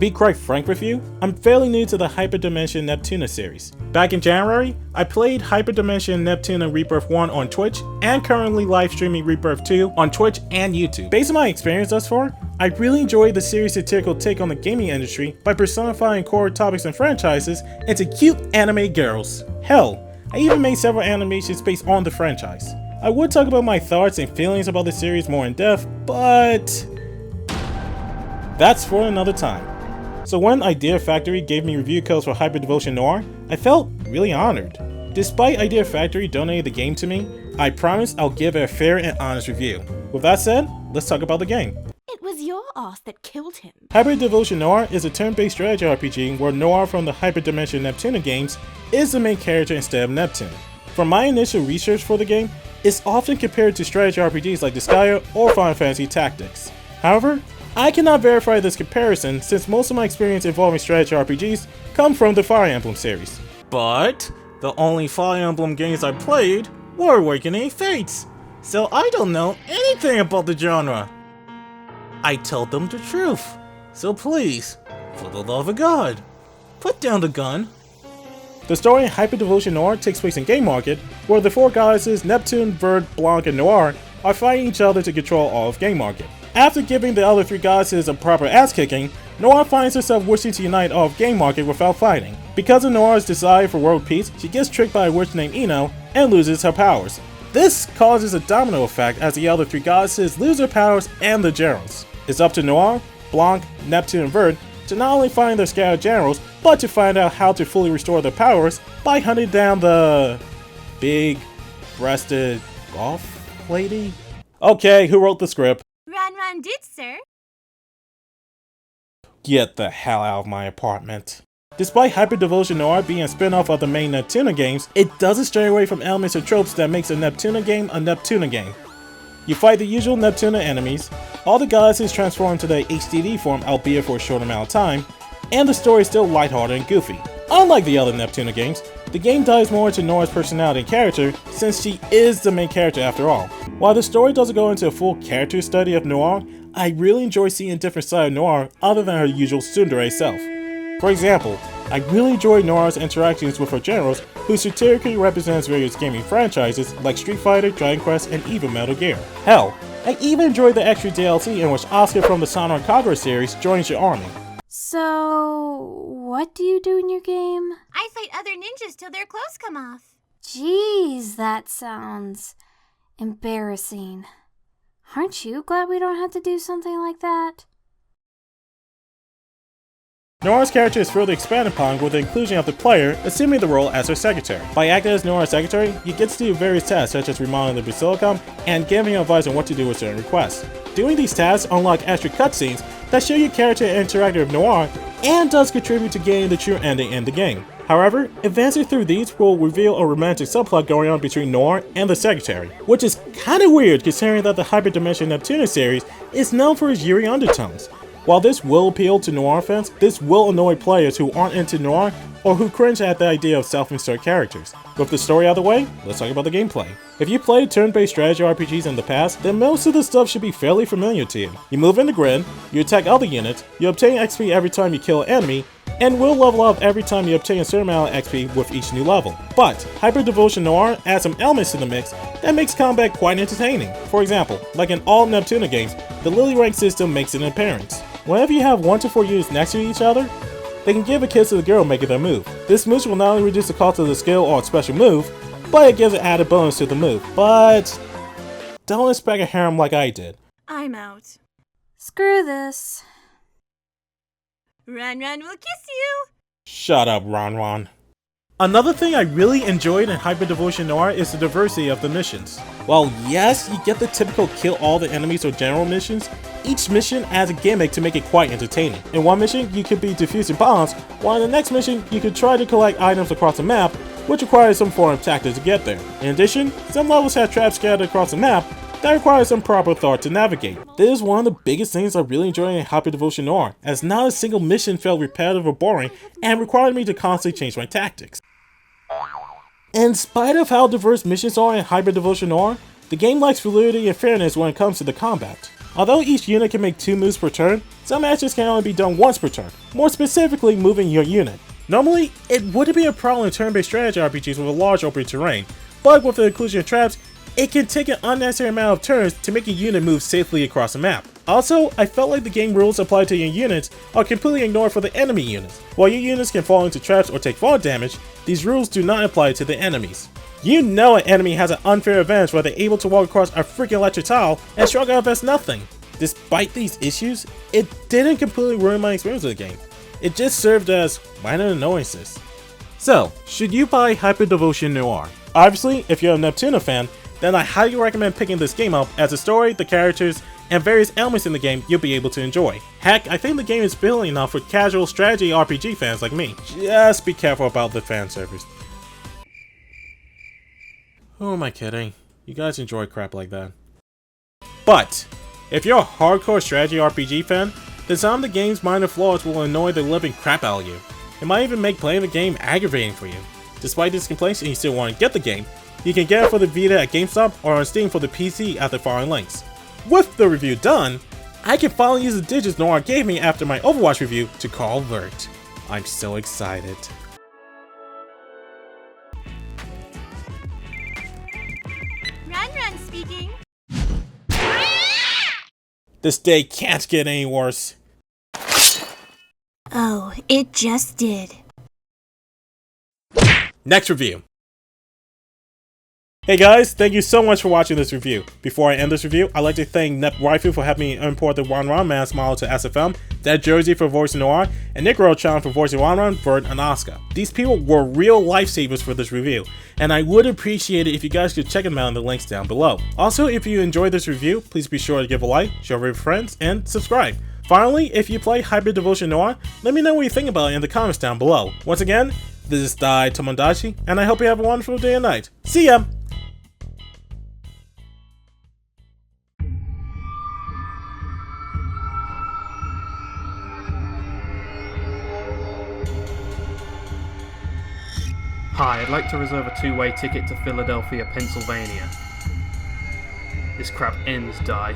be quite frank with you, I'm fairly new to the Hyperdimension Neptuna series. Back in January, I played Hyperdimension Neptuna Rebirth 1 on Twitch and currently live streaming Rebirth 2 on Twitch and YouTube. Based on my experience thus far, I really enjoyed the series' satirical take on the gaming industry by personifying core topics and franchises into cute anime girls. Hell, I even made several animations based on the franchise. I would talk about my thoughts and feelings about the series more in depth, but that's for another time. So when Idea Factory gave me review codes for Hyperdevotion Noire, I felt really honored. Despite Idea Factory donating the game to me, I promise I'll give it a fair and honest review. With that said, let's talk about the game. It was your ass that killed him. Hyperdevotion Noire is a turn-based strategy RPG where Noire from the Hyperdimension Neptuna games is the main character instead of Neptune. From my initial research for the game, it's often compared to strategy RPGs like Disgaea or Final Fantasy Tactics. However, I cannot verify this comparison since most of my experience involving strategy RPGs come from the Fire Emblem series. But the only Fire Emblem games I played were Awakening Fates, so I don't know anything about the genre. I told them the truth, so please, for the love of God, put down the gun. The story in Hyperdevotion Noire takes place in Game Market, where the four goddesses Neptune, Verd, Blanc, and Noire are fighting each other to control all of Game Market. After giving the other three goddesses a proper ass-kicking, Noire finds herself wishing to unite all of Game Market without fighting. Because of Noire's desire for world peace, she gets tricked by a witch named Ino and loses her powers. This causes a domino effect as the other three goddesses lose their powers and the generals. It's up to Noire, Blanc, Neptune, and Verd to not only find their scattered generals, but to find out how to fully restore their powers by hunting down the big-breasted golf lady? Okay, who wrote the script? Ran did, sir. Get the hell out of my apartment. Despite Hyperdevotion Noire being a spin-off of the main Neptuna games, it doesn't stray away from elements or tropes that makes a Neptuna game a Neptuna game. You fight the usual Neptuna enemies, all the goddesses transform into their HDD form albeit for a short amount of time, and the story is still lighthearted and goofy. Unlike the other Neptuna games, the game dives more into Noire's personality and character since she is the main character after all. While the story doesn't go into a full character study of Noire, I really enjoy seeing a different side of Noire other than her usual tsundere self. For example, I really enjoy Noire's interactions with her generals, who satirically represents various gaming franchises like Street Fighter, Dragon Quest, and even Metal Gear. Hell, I even enjoyed the extra DLC in which Asuka from the Sonic and Conqueror series joins your army. So, what do you do in your game? I fight other ninjas till their clothes come off. Jeez, that sounds embarrassing. Aren't you glad we don't have to do something like that? Noire's character is further expanded upon with the inclusion of the player assuming the role as her secretary. By acting as Noire's secretary, you get to do various tasks such as remodeling the Basilicom and giving advice on what to do with certain requests. Doing these tasks unlock extra cutscenes that show your character interacting with Noire and does contribute to getting the true ending in the game. However, advancing through these will reveal a romantic subplot going on between Noire and the secretary, which is kinda weird considering that the Hyperdimension Neptuna series is known for its Yuri undertones. While this will appeal to Noire fans, this will annoy players who aren't into Noire or who cringe at the idea of self-insert characters. With the story out of the way, let's talk about the gameplay. If you played turn-based strategy RPGs in the past, then most of the stuff should be fairly familiar to you. You move in the grid, you attack other units, you obtain XP every time you kill an enemy, and will level up every time you obtain a certain amount of XP with each new level. But Hyperdevotion Noire adds some elements to the mix that makes combat quite entertaining. For example, like in all Neptuna games, the Lily rank system makes an appearance. Whenever you have 1 to 4 units next to each other, they can give a kiss to the girl making their move. This move will not only reduce the cost of the skill or special move, but it gives an added bonus to the move. But don't expect a harem like I did. I'm out. Screw this. Ran will kiss you. Shut up, Ron. Another thing I really enjoyed in Hyperdevotion Noire is the diversity of the missions. While yes, you get the typical kill all the enemies or general missions, each mission adds a gimmick to make it quite entertaining. In one mission, you could be defusing bombs, while in the next mission, you could try to collect items across the map, which requires some form of tactics to get there. In addition, some levels have traps scattered across the map that requires some proper thought to navigate. This is one of the biggest things I really enjoy in Hyperdevotion Noire, as not a single mission felt repetitive or boring and required me to constantly change my tactics. In spite of how diverse missions are in Hyperdevotion Noire, the game lacks fluidity and fairness when it comes to the combat. Although each unit can make 2 moves per turn, some actions can only be done once per turn, more specifically moving your unit. Normally, it wouldn't be a problem in turn-based strategy RPGs with a large open terrain, but with the inclusion of traps, it can take an unnecessary amount of turns to make a unit move safely across the map. Also, I felt like the game rules applied to your units are completely ignored for the enemy units. While your units can fall into traps or take fall damage, these rules do not apply to the enemies. You know an enemy has an unfair advantage where they're able to walk across a freaking electric tile and struggle against nothing. Despite these issues, it didn't completely ruin my experience with the game. It just served as minor annoyances. So, should you buy Hyperdevotion Noire? Obviously, if you're a Neptuna fan, then I highly recommend picking this game up, as the story, the characters, and various elements in the game you'll be able to enjoy. Heck, I think the game is appealing enough for casual strategy RPG fans like me. Just be careful about the fan service. Who am I kidding? You guys enjoy crap like that. But, if you're a hardcore strategy RPG fan, then some of the game's minor flaws will annoy the living crap out of you. It might even make playing the game aggravating for you. Despite these complaints and you still want to get the game, you can get it for the Vita at GameStop or on Steam for the PC at the following links. With the review done, I can finally use the digits Noire gave me after my Overwatch review to call Vert. I'm so excited. Run speaking. This day can't get any worse. Oh, it just did. Next review. Hey guys, thank you so much for watching this review. Before I end this review, I'd like to thank Nep Waifu for helping me import the Wanran mask model to SFM, Dead Jersey for voicing Noire, and Nick Rochon for voicing Wanran, Vert, and Asuka. These people were real lifesavers for this review, and I would appreciate it if you guys could check them out in the links down below. Also, if you enjoyed this review, please be sure to give a like, share it with your friends, and subscribe. Finally, if you play Hyperdevotion Noire, let me know what you think about it in the comments down below. Once again, this is Dai Tomodachi, and I hope you have a wonderful day and night. See ya! Hi, I'd like to reserve a two-way ticket to Philadelphia, Pennsylvania. This crap ends, Dai.